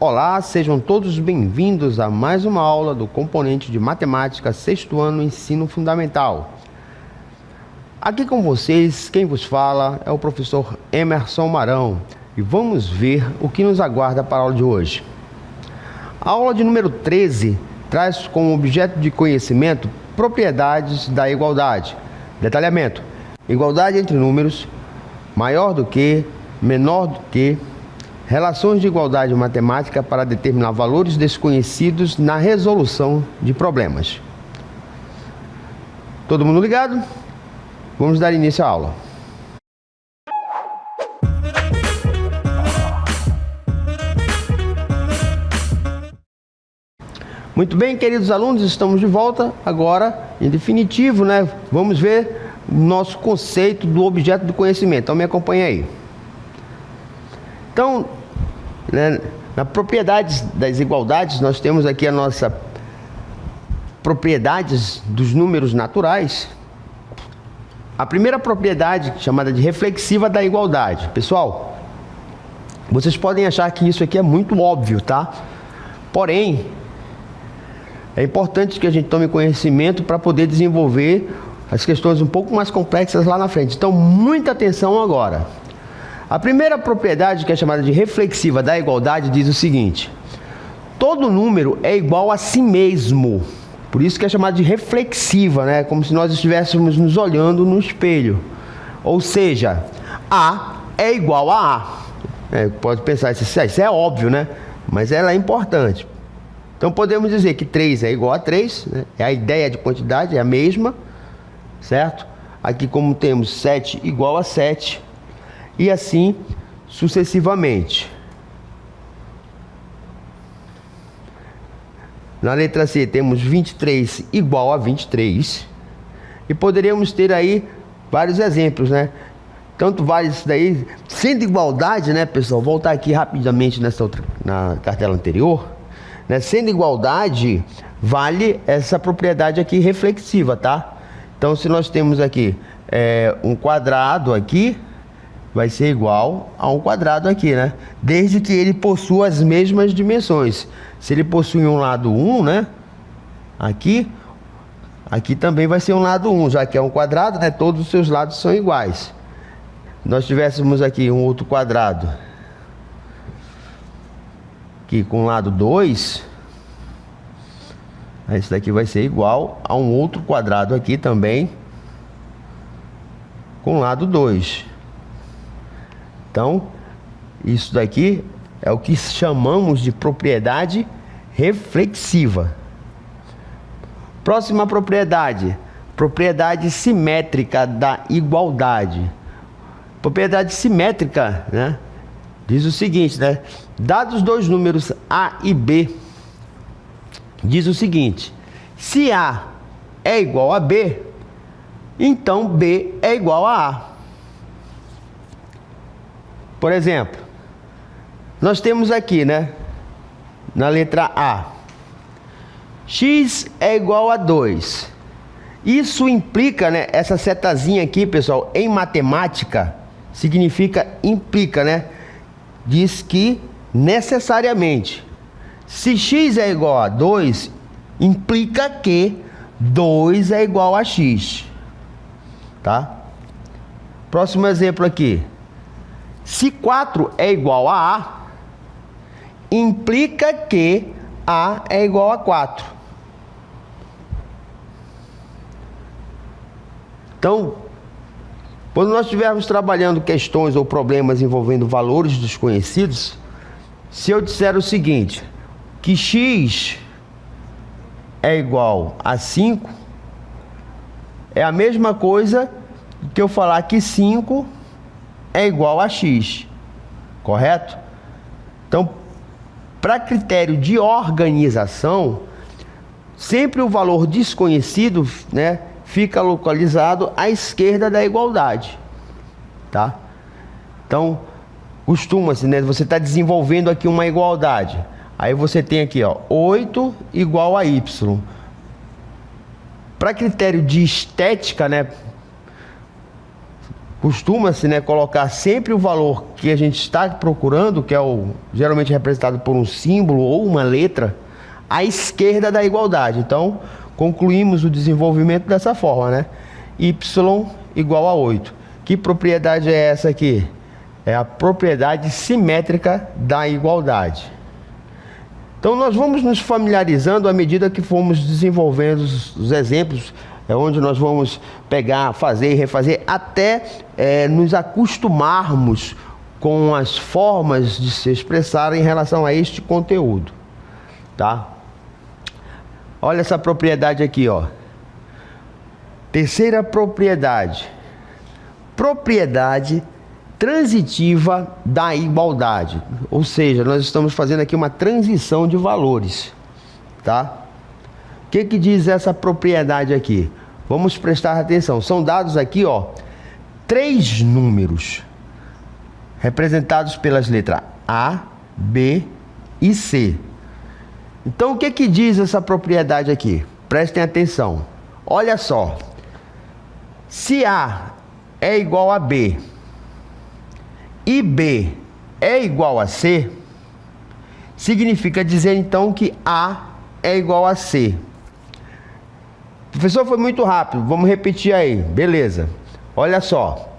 Olá, sejam todos bem-vindos a mais uma aula do componente de matemática, sexto ano, ensino fundamental. Aqui com vocês, quem vos fala é o professor Emerson Marão e vamos ver o que nos aguarda para a aula de hoje. A aula de número 13 traz como objeto de conhecimento propriedades da igualdade. Detalhamento: igualdade entre números, maior do que, menor do que, relações de igualdade matemática para determinar valores desconhecidos na resolução de problemas. Todo mundo ligado? Vamos dar início à aula. Muito bem, queridos alunos, estamos de volta agora, em definitivo, né? Vamos ver o nosso conceito do objeto do conhecimento. Então me acompanhe aí. Então, na propriedades das igualdades, nós temos aqui a nossa propriedades dos números naturais. A primeira propriedade, chamada de reflexiva da igualdade. Pessoal, vocês podem achar que isso aqui é muito óbvio, tá? Porém, é importante que a gente tome conhecimento para poder desenvolver as questões um pouco mais complexas lá na frente. Então, muita atenção agora. A primeira propriedade, que é chamada de reflexiva da igualdade, diz o seguinte: todo número é igual a si mesmo. Por isso que é chamada de reflexiva, né? Como se nós estivéssemos nos olhando no espelho. Ou seja, A é igual a A. Pode pensar, isso é óbvio, né? Mas ela é importante. Então podemos dizer que 3 é igual a 3, né? A ideia de quantidade é a mesma, certo? Aqui, como temos 7 igual a 7, e assim sucessivamente. Na letra C temos 23 igual a 23. E poderíamos ter aí vários exemplos, né? Tanto vale isso daí, sendo igualdade, né, pessoal? Voltar aqui rapidamente na cartela anterior, né? Sendo igualdade, vale essa propriedade aqui reflexiva, tá? Então, se nós temos aqui um quadrado aqui, vai ser igual a um quadrado aqui, né? Desde que ele possua as mesmas dimensões. Se ele possui um lado 1, né? Aqui também vai ser um lado 1, já que é um quadrado, né? Todos os seus lados são iguais. Nós tivéssemos aqui um outro quadrado aqui com lado 2, esse daqui vai ser igual a um outro quadrado aqui também com lado 2. Então, isso daqui é o que chamamos de propriedade reflexiva. Próxima propriedade, propriedade simétrica da igualdade. Propriedade simétrica, né? Diz o seguinte, né? Dados dois números A e B, diz o seguinte: se A é igual a B, então B é igual a A. Por exemplo, nós temos aqui, né, na letra A, x é igual a 2. Isso implica, né, essa setazinha aqui, pessoal, em matemática, significa implica, né? Diz que necessariamente, se x é igual a 2, implica que 2 é igual a x, tá? Próximo exemplo aqui. Se 4 é igual a A, implica que A é igual a 4. Então, quando nós estivermos trabalhando questões ou problemas envolvendo valores desconhecidos, se eu disser o seguinte, que x é igual a 5, é a mesma coisa que eu falar que 5 é igual a x, correto? Então, para critério de organização, sempre o valor desconhecido, né, fica localizado à esquerda da igualdade, tá? Então, costuma-se, né, você está desenvolvendo aqui uma igualdade, aí você tem aqui, ó, 8 igual a y. Para critério de estética, né, costuma-se, né, colocar sempre o valor que a gente está procurando, que é o geralmente representado por um símbolo ou uma letra, à esquerda da igualdade. Então, concluímos o desenvolvimento dessa forma, né? Y igual a 8. Que propriedade é essa aqui? É a propriedade simétrica da igualdade. Então, nós vamos nos familiarizando à medida que formos desenvolvendo os exemplos, onde nós vamos pegar, fazer e refazer, até nos acostumarmos com as formas de se expressar em relação a este conteúdo, tá? Olha essa propriedade aqui, ó. Terceira propriedade. Propriedade transitiva da igualdade. Ou seja, nós estamos fazendo aqui uma transição de valores, tá? O que diz essa propriedade aqui? Vamos prestar atenção. São dados aqui, ó, 3 números representados pelas letras A, B e C. Então, o que diz essa propriedade aqui? Prestem atenção. Olha só. Se A é igual a B e B é igual a C, significa dizer então que A é igual a C. Professor, foi muito rápido, vamos repetir aí, beleza. Olha só,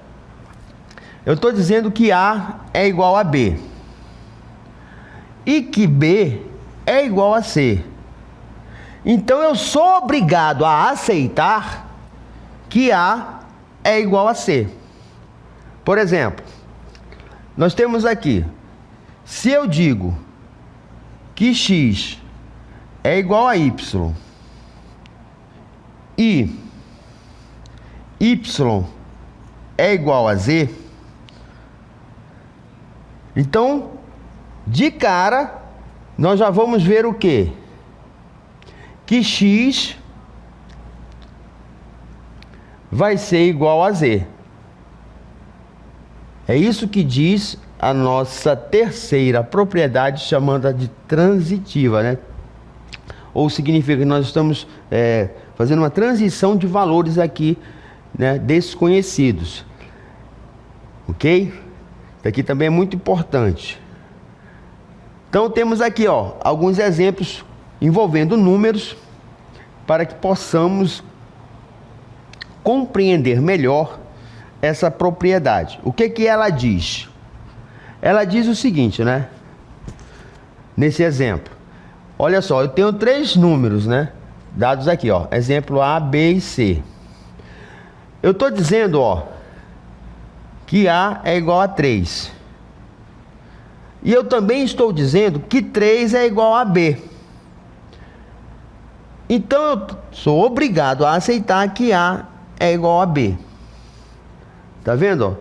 eu estou dizendo que A é igual a B e que B é igual a C. Então eu sou obrigado a aceitar que A é igual a C. Por exemplo, nós temos aqui, se eu digo que X é igual a Y e Y é igual a Z, então, de cara, nós já vamos ver o quê? Que X vai ser igual a Z. É isso que diz a nossa terceira propriedade, chamada de transitiva, né? Ou significa que nós estamos fazendo uma transição de valores aqui, né, desconhecidos. Ok? Isso aqui também é muito importante. Então temos aqui, ó, alguns exemplos envolvendo números para que possamos compreender melhor essa propriedade. O que ela diz? Ela diz o seguinte, né? Nesse exemplo, olha só, eu tenho 3 números, né? Dados aqui, ó, exemplo A, B e C. Eu estou dizendo, ó, que A é igual a 3. E eu também estou dizendo que 3 é igual a B. Então eu sou obrigado a aceitar que A é igual a B. Tá vendo, ó?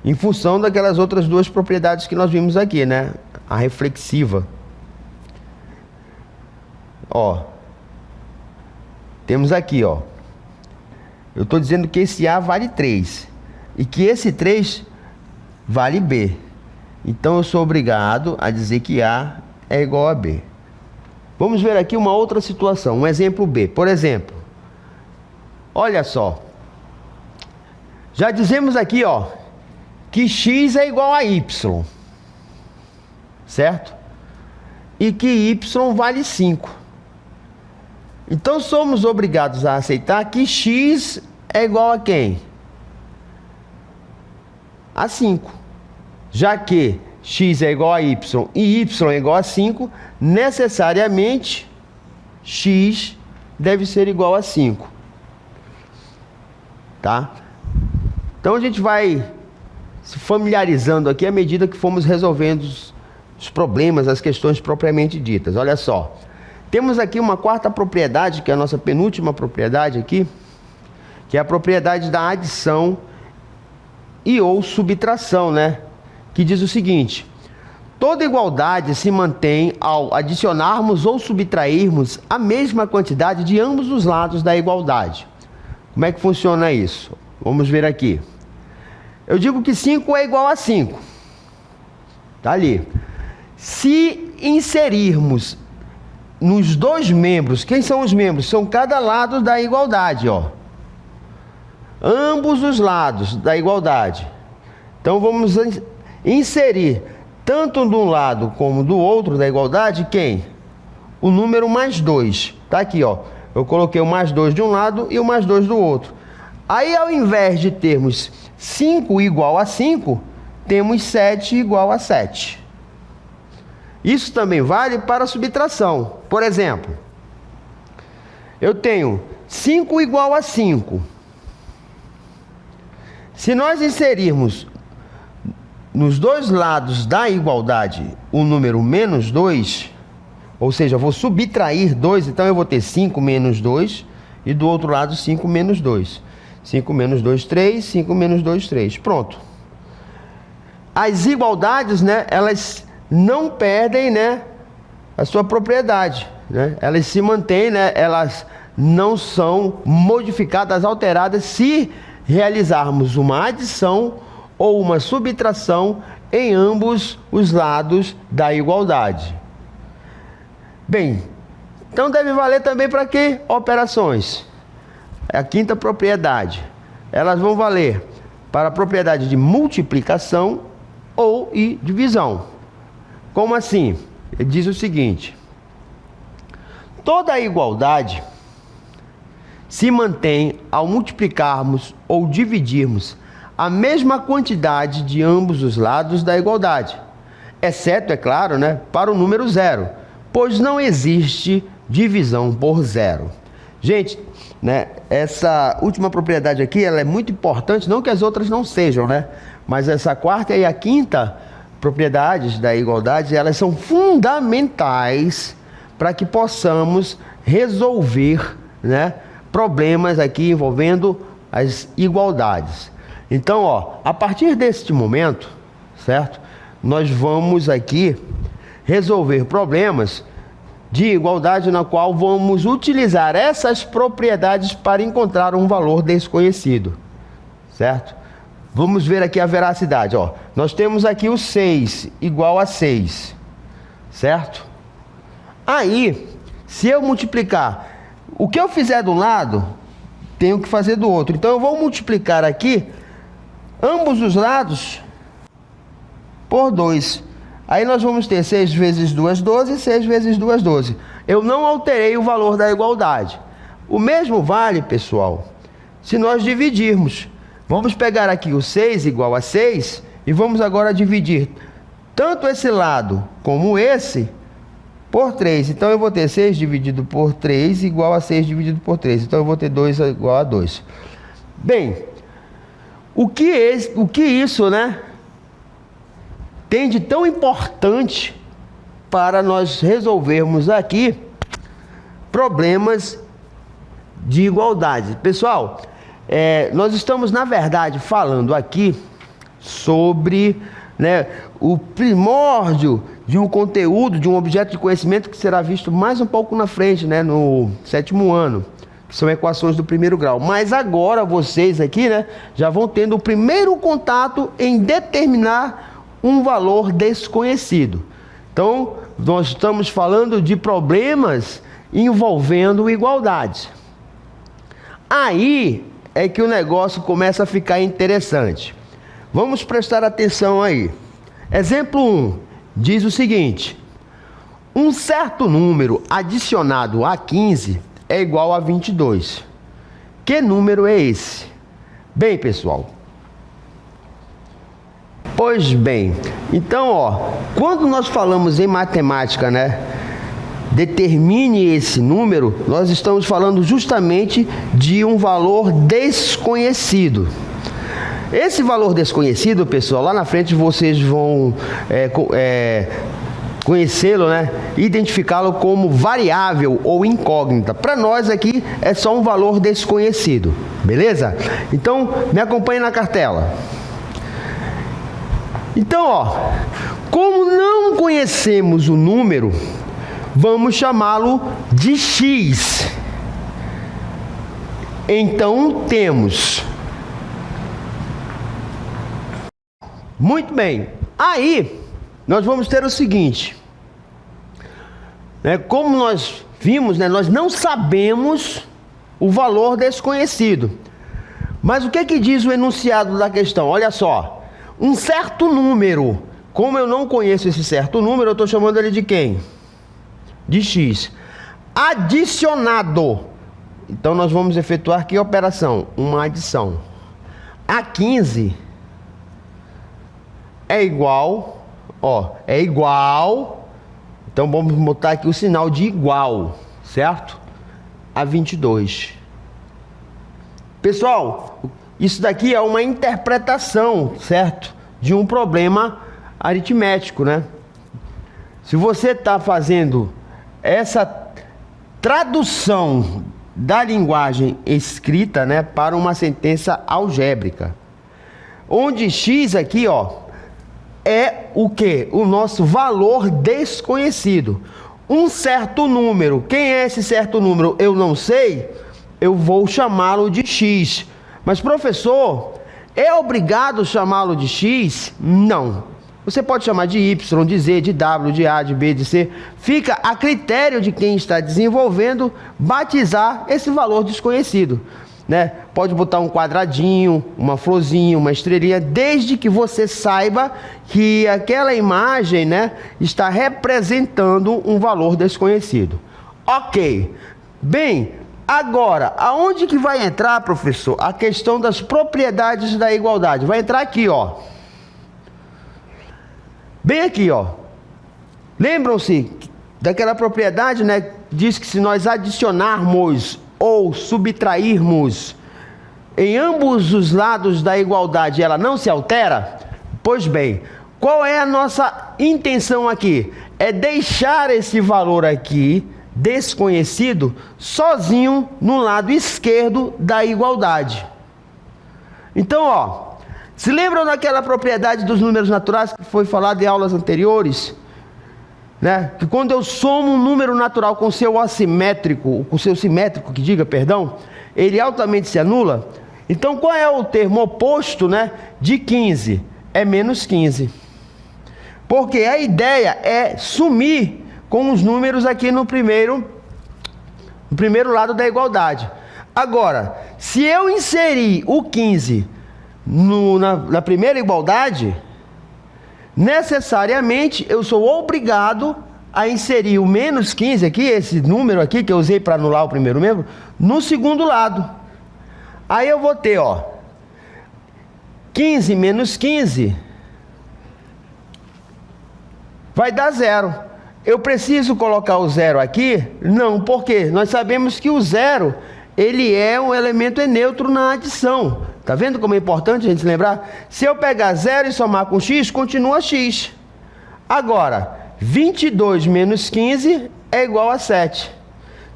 Em função daquelas outras 2 propriedades que nós vimos aqui, né? A reflexiva. Ó. Temos aqui, ó. Eu estou dizendo que esse A vale 3. E que esse 3 vale B. Então eu sou obrigado a dizer que A é igual a B. Vamos ver aqui uma outra situação. Um exemplo B. Por exemplo. Olha só. Já dizemos aqui, ó, que X é igual a Y, certo? E que Y vale 5. Então somos obrigados a aceitar que X é igual a quem? A 5. Já que X é igual a Y e Y é igual a 5, necessariamente X deve ser igual a 5. Tá? Então a gente vai se familiarizando aqui à medida que formos resolvendo os problemas, as questões propriamente ditas. Olha só. Temos aqui uma quarta propriedade, que é a nossa penúltima propriedade aqui, que é a propriedade da adição e ou subtração, né? Que diz o seguinte: toda igualdade se mantém ao adicionarmos ou subtrairmos a mesma quantidade de ambos os lados da igualdade. Como é que funciona isso? Vamos ver aqui. Eu digo que 5 é igual a 5. Tá ali. Se inserirmos nos 2 membros, quem são os membros? São cada lado da igualdade, ó. ambos os lados da igualdade. Então vamos inserir tanto de um lado como do outro da igualdade quem? O número mais 2. Tá aqui, ó. Eu coloquei o mais 2 de um lado e o mais 2 do outro. Aí, ao invés de termos 5 igual a 5, temos 7 igual a 7. Isso também vale para a subtração. Por exemplo, eu tenho 5 igual a 5. Se nós inserirmos nos dois lados da igualdade o número menos 2, ou seja, eu vou subtrair 2, então eu vou ter 5 menos 2, e do outro lado 5 menos 2. 5 menos 2, 3, 5 menos 2, 3. Pronto. As igualdades, né, elas não perdem, né, a sua propriedade, né? Elas se mantêm, né, elas não são modificadas, alteradas, se realizarmos uma adição ou uma subtração em ambos os lados da igualdade. Bem, então deve valer também para que operações? A quinta propriedade. Elas vão valer para a propriedade de multiplicação ou e divisão. Como assim? Ele diz o seguinte: toda a igualdade se mantém ao multiplicarmos ou dividirmos a mesma quantidade de ambos os lados da igualdade, exceto, é claro, né, para o número 0, pois não existe divisão por 0. Gente, né, essa última propriedade aqui, ela é muito importante, não que as outras não sejam, né, mas essa quarta e a quinta propriedades da igualdade, elas são fundamentais para que possamos resolver, né, problemas aqui envolvendo as igualdades. Então, ó, a partir deste momento, certo? Nós vamos aqui resolver problemas de igualdade na qual vamos utilizar essas propriedades para encontrar um valor desconhecido, certo? Vamos ver aqui a veracidade, ó. Nós temos aqui o 6 igual a 6, certo? Aí, se eu multiplicar, o que eu fizer de um lado, tenho que fazer do outro. Então eu vou multiplicar aqui ambos os lados por 2. Aí nós vamos ter 6 vezes 2, 12, 6 vezes 2, 12. Eu não alterei o valor da igualdade. O mesmo vale, pessoal, se nós dividirmos. Vamos pegar aqui o 6 igual a 6 e vamos agora dividir tanto esse lado como esse por 3. Então eu vou ter 6 dividido por 3 igual a 6 dividido por 3. Então eu vou ter 2 igual a 2. Bem, o que isso, né, tem de tão importante para nós resolvermos aqui problemas de igualdade? Pessoal, nós estamos, na verdade, falando aqui sobre, né, o primórdio de um conteúdo, de um objeto de conhecimento que será visto mais um pouco na frente, né, no 7º ano, que são equações do 1º grau. Mas agora vocês aqui, né, já vão tendo o primeiro contato em determinar um valor desconhecido. Então, nós estamos falando de problemas envolvendo igualdade. Aí é que o negócio começa a ficar interessante. Vamos prestar atenção aí. Exemplo 1 diz o seguinte: um certo número adicionado a 15 é igual a 22. Que número é esse? Bem, pessoal, pois bem, então, ó, quando nós falamos em matemática, né, determine esse número, nós estamos falando justamente de um valor desconhecido. Esse valor desconhecido, pessoal, lá na frente vocês vão conhecê-lo, né, identificá-lo como variável ou incógnita. Para nós aqui é só um valor desconhecido, beleza? Então, me acompanhe na cartela. Então, ó, como não conhecemos o número, vamos chamá-lo de x. Então, temos. Muito bem. Aí, nós vamos ter o seguinte, né, como nós vimos, né, nós não sabemos o valor desconhecido. Mas o que diz o enunciado da questão? Olha só, um certo número, como eu não conheço esse certo número, eu estou chamando ele de quem? De x. Adicionado. Então nós vamos efetuar que operação? Uma adição. A 15 é igual, é igual, então vamos botar aqui o sinal de igual, certo? A 22. Pessoal, isso daqui é uma interpretação, certo? De um problema aritmético, né? Se você está fazendo essa tradução da linguagem escrita, né, para uma sentença algébrica, onde x aqui, é o que? O nosso valor desconhecido. Um certo número. Quem é esse certo número? Eu não sei. Eu vou chamá-lo de x. Mas, professor, é obrigado chamá-lo de x? Não. Você pode chamar de y, de z, de w, de a, de b, de c. Fica a critério de quem está desenvolvendo batizar esse valor desconhecido, né? Pode botar um quadradinho, uma florzinha, uma estrelinha, desde que você saiba que aquela imagem, né, está representando um valor desconhecido. Ok. Bem, agora, aonde que vai entrar, professor, a questão das propriedades da igualdade? Vai entrar aqui, bem aqui, Lembram-se daquela propriedade, né? Diz que se nós adicionarmos ou subtrairmos em ambos os lados da igualdade, ela não se altera? Pois bem, qual é a nossa intenção aqui? É deixar esse valor aqui, desconhecido, sozinho no lado esquerdo da igualdade. Então, se lembram daquela propriedade dos números naturais que foi falado em aulas anteriores? Né? Que quando eu somo um número natural com seu assimétrico, com seu simétrico, ele altamente se anula. Então, qual é o termo oposto, né, de 15? É menos 15. Porque a ideia é sumir com os números aqui no primeiro lado da igualdade. Agora, se eu inserir o 15 na primeira igualdade, necessariamente eu sou obrigado a inserir o menos 15 aqui, esse número aqui que eu usei para anular o primeiro membro, no segundo lado. Aí eu vou ter, 15 menos 15 vai dar 0. Eu preciso colocar o 0 aqui? Não, porque nós sabemos que o 0, ele é um elemento neutro na adição. Tá vendo como é importante a gente lembrar? Se eu pegar 0 e somar com x, continua x. Agora, 22 menos 15 é igual a 7.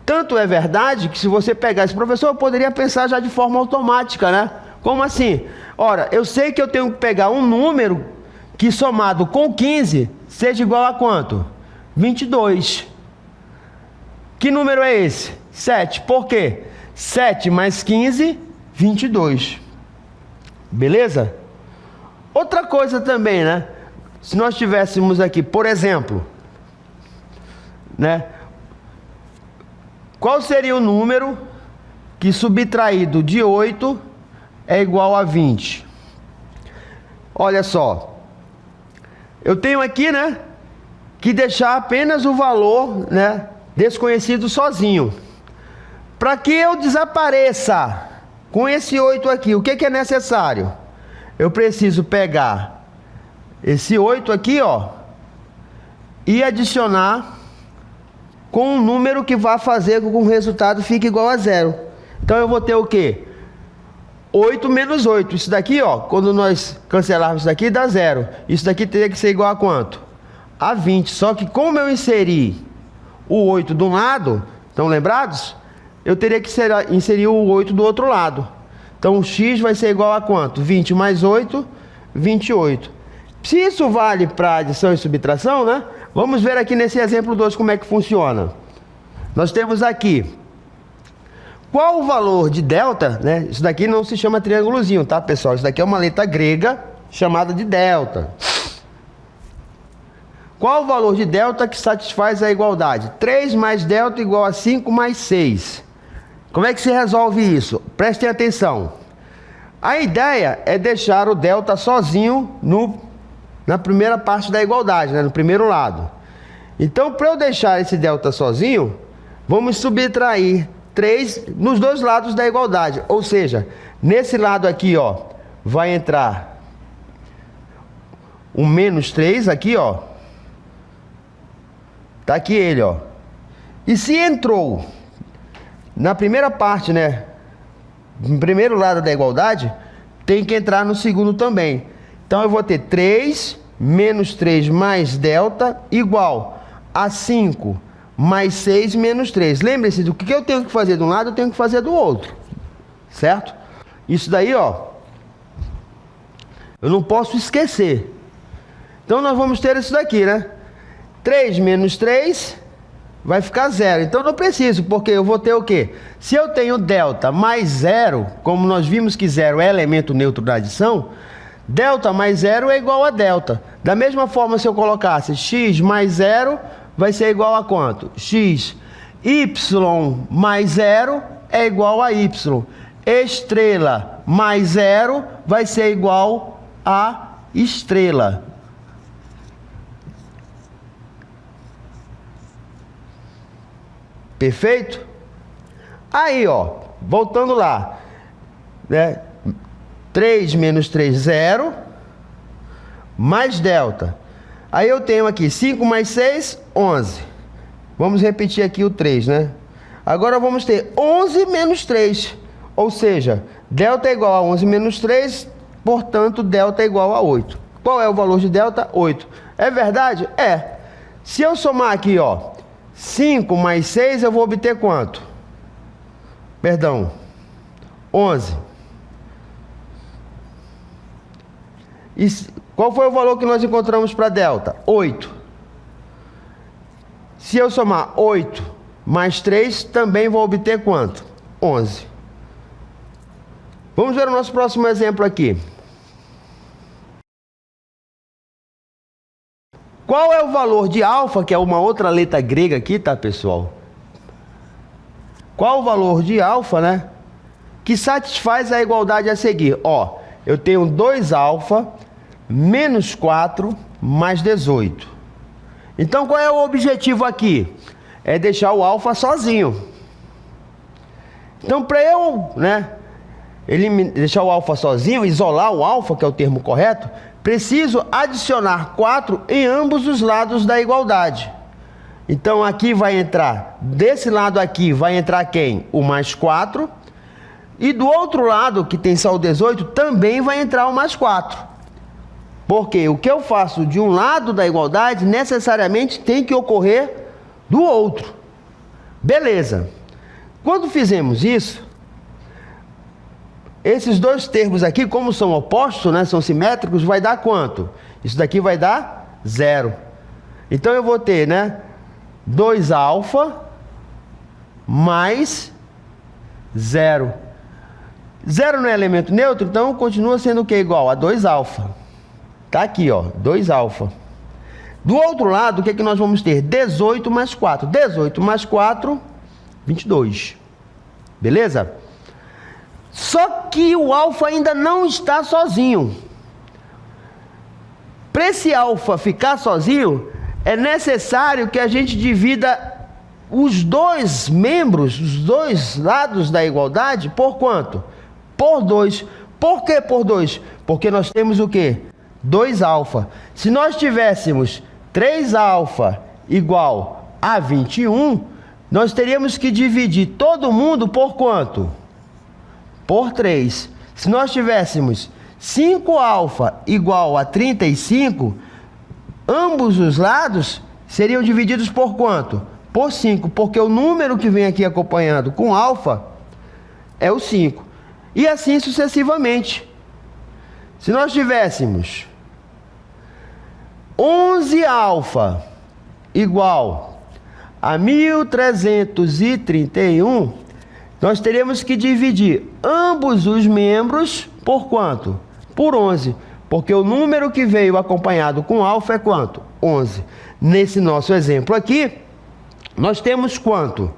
Tanto é verdade que se você pegar esse professor, eu poderia pensar já de forma automática, né? Como assim? Ora, eu sei que eu tenho que pegar um número que somado com 15 seja igual a quanto? 22. Que número é esse? 7. Por quê? 7 mais 15, 22. Beleza? Outra coisa também, né? Se nós tivéssemos aqui, por exemplo, né? Qual seria o número que subtraído de 8 é igual a 20? Olha só. Eu tenho aqui, né, que deixar apenas o valor, né, desconhecido sozinho. Para que eu desapareça com esse 8 aqui, o que é necessário? Eu preciso pegar esse 8 aqui, e adicionar com um número que vai fazer com que o resultado fique igual a 0. Então eu vou ter o quê? 8 menos 8. Isso daqui, quando nós cancelarmos isso daqui, dá 0. Isso daqui teria que ser igual a quanto? A 20. Só que como eu inseri o 8 de um lado, estão lembrados? Eu teria que inserir o 8 do outro lado. Então o x vai ser igual a quanto? 20 mais 8, 28. Se isso vale para adição e subtração, né? Vamos ver aqui nesse exemplo 2 como é que funciona. Nós temos aqui, qual o valor de delta, né? Isso daqui não se chama triângulozinho, tá, pessoal? Isso daqui é uma letra grega chamada de delta. Qual o valor de delta que satisfaz a igualdade? 3 mais delta igual a 5 mais 6. Como é que se resolve isso? Prestem atenção. A ideia é deixar o delta sozinho na primeira parte da igualdade, né? No primeiro lado. Então, para eu deixar esse delta sozinho, vamos subtrair 3 nos dois lados da igualdade. Ou seja, nesse lado aqui, ó, vai entrar o menos 3 aqui, ó. Tá aqui ele, ó. E se entrou na primeira parte, né? No primeiro lado da igualdade, tem que entrar no segundo também. Então eu vou ter 3 menos 3 mais delta igual a 5 mais 6 menos 3. Lembre-se do que eu tenho que fazer de um lado, eu tenho que fazer do outro. Certo? Isso daí, ó, eu não posso esquecer. Então nós vamos ter isso daqui, né? 3 menos 3 vai ficar 0. Então não preciso, porque eu vou ter o quê? Se eu tenho delta mais 0, como nós vimos que 0 é elemento neutro da adição, delta mais 0 é igual a delta. Da mesma forma, se eu colocasse x mais 0, vai ser igual a quanto? X. Y mais 0 é igual a y. Estrela mais 0 vai ser igual a estrela. Perfeito? Aí, ó, voltando lá, né? 3 menos 3, 0, mais delta. Aí eu tenho aqui 5 mais 6, 11. Vamos repetir aqui o 3, né? Agora vamos ter 11 menos 3. Ou seja, delta é igual a 11 menos 3, portanto, delta é igual a 8. Qual é o valor de delta? 8. É verdade? É. Se eu somar aqui, ó, 5 mais 6, eu vou obter quanto? Perdão, 11. E qual foi o valor que nós encontramos para delta? 8. Se eu somar 8 mais 3, também vou obter quanto? 11. Vamos ver o nosso próximo exemplo aqui. Qual é o valor de alfa, que é uma outra letra grega aqui, tá, pessoal? Qual o valor de alfa, né? Que satisfaz a igualdade a seguir. Ó, eu tenho 2 alfa menos 4 mais 18. Então, qual é o objetivo aqui? É deixar o alfa sozinho. Então, para eu, né, deixar o alfa sozinho, isolar o alfa, que é o termo correto, preciso adicionar 4 em ambos os lados da igualdade. Então, aqui vai entrar, desse lado aqui, vai entrar quem? O mais 4. E do outro lado, que tem só o 18, também vai entrar o mais 4. Porque o que eu faço de um lado da igualdade, necessariamente tem que ocorrer do outro. Beleza. Quando fizemos isso, esses dois termos aqui, como são opostos, né, são simétricos, vai dar quanto? Isso daqui vai dar 0. Então eu vou ter, né, 2 alfa mais 0. 0 não é elemento neutro, então continua sendo o que? Igual a 2 alfa. Tá aqui, ó, 2 alfa. Do outro lado, o que é que nós vamos ter? 18 mais 4. 18 mais 4, 22. Beleza? Só que o alfa ainda não está sozinho. Para esse alfa ficar sozinho, é necessário que a gente divida os dois membros, os dois lados da igualdade, por quanto? Por 2. Por que por 2? Porque nós temos o quê? 2 alfa. Se nós tivéssemos 3 alfa igual a 21, nós teríamos que dividir todo mundo por quanto? Por 3. Se nós tivéssemos 5 alfa igual a 35, ambos os lados seriam divididos por quanto? Por 5, porque o número que vem aqui acompanhando com alfa é o 5. E assim sucessivamente. Se nós tivéssemos 11 alfa igual a 1331, nós teríamos que dividir ambos os membros por quanto? Por 11, porque o número que veio acompanhado com alfa é quanto? 11. Nesse nosso exemplo aqui, nós temos quanto?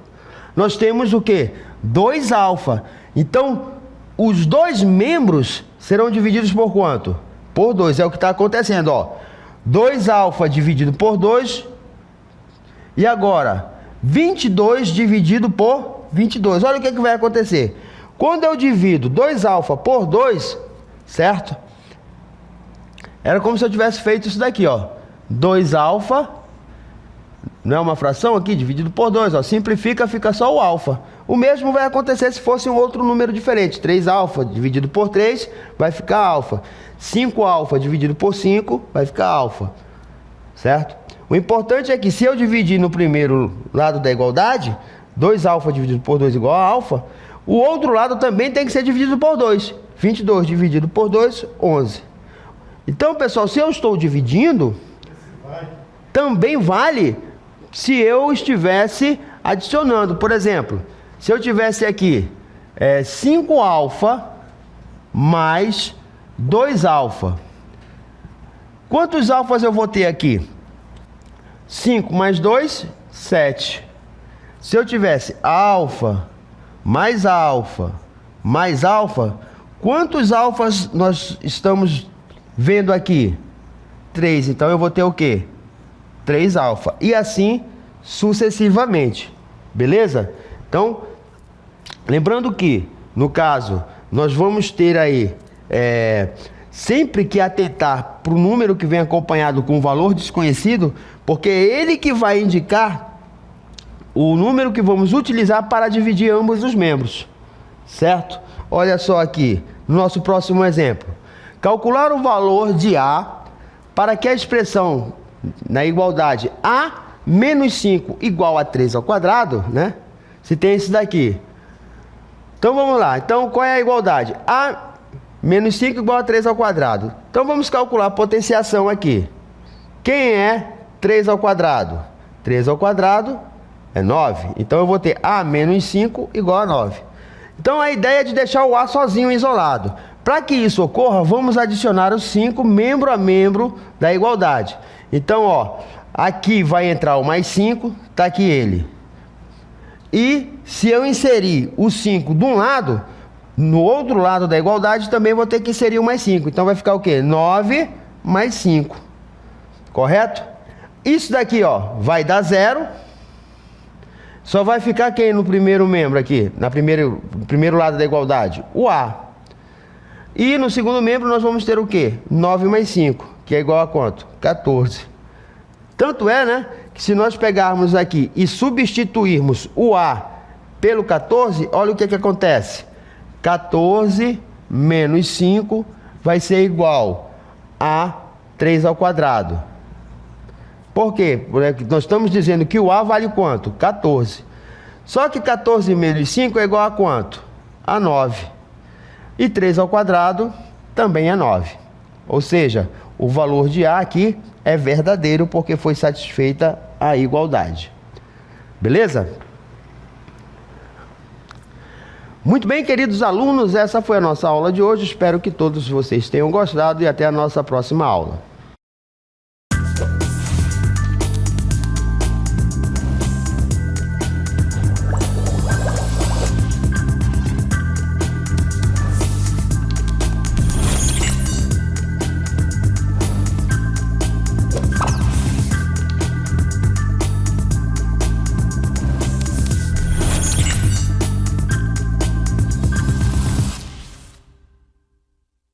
Nós temos o quê? 2 alfa. Então, os dois membros serão divididos por quanto? Por 2, é o que está acontecendo, ó. 2α dividido por 2. E agora, 22 dividido por 22. Olha o que vai acontecer. Quando eu divido 2α por 2, certo? Era como se eu tivesse feito isso daqui, ó. 2α, não é uma fração aqui, dividido por 2, ó. Simplifica, fica só o alfa. O mesmo vai acontecer se fosse um outro número diferente. 3α dividido por 3 vai ficar alfa. 5α dividido por 5 vai ficar alfa. Certo? O importante é que se eu dividir no primeiro lado da igualdade, 2α dividido por 2 igual a alfa, o outro lado também tem que ser dividido por 2. 22 dividido por 2, 11. Então, pessoal, se eu estou dividindo, também vale se eu estivesse adicionando. Por exemplo, se eu tivesse aqui 5α mais 2α. Quantos alfas eu vou ter aqui? 5 mais 2, 7. Se eu tivesse alfa, mais alfa, quantos alfas nós estamos vendo aqui? 3. Então eu vou ter o quê? 3α. E assim sucessivamente. Beleza? Então, lembrando que, no caso, nós vamos ter aí, sempre que atentar para o número que vem acompanhado com um valor desconhecido, porque é ele que vai indicar o número que vamos utilizar para dividir ambos os membros. Certo? Olha só aqui, no nosso próximo exemplo. Calcular o valor de A para que a expressão na igualdade A menos 5 igual a 3 ao quadrado, né? Se tem esse daqui. Então vamos lá. Então qual é a igualdade? A menos 5 igual a 3 ao quadrado. Então vamos calcular a potenciação aqui. Quem é 3 ao quadrado? 3 ao quadrado é 9. Então eu vou ter A menos 5 igual a 9. Então a ideia é de deixar o A sozinho, isolado. Para que isso ocorra, vamos adicionar os 5 membro a membro da igualdade. Então, ó, aqui vai entrar o mais 5, tá aqui ele. E se eu inserir o 5 de um lado, no outro lado da igualdade também vou ter que inserir o mais 5. Então vai ficar o quê? 9 mais 5. Correto? Isso daqui, ó, vai dar 0. Só vai ficar quem no primeiro membro aqui? No primeiro lado da igualdade? O A. E no segundo membro nós vamos ter o quê? 9 mais 5, que é igual a quanto? 14. Tanto é, né, que se nós pegarmos aqui e substituirmos o A pelo 14, olha o que acontece. 14 menos 5 vai ser igual a 3 ao quadrado. Por quê? Porque nós estamos dizendo que o A vale quanto? 14. Só que 14 menos 5 é igual a quanto? A 9. E 3 ao quadrado também é 9. Ou seja, o valor de A aqui é verdadeiro porque foi satisfeita a igualdade. Beleza? Muito bem, queridos alunos, essa foi a nossa aula de hoje. Espero que todos vocês tenham gostado e até a nossa próxima aula.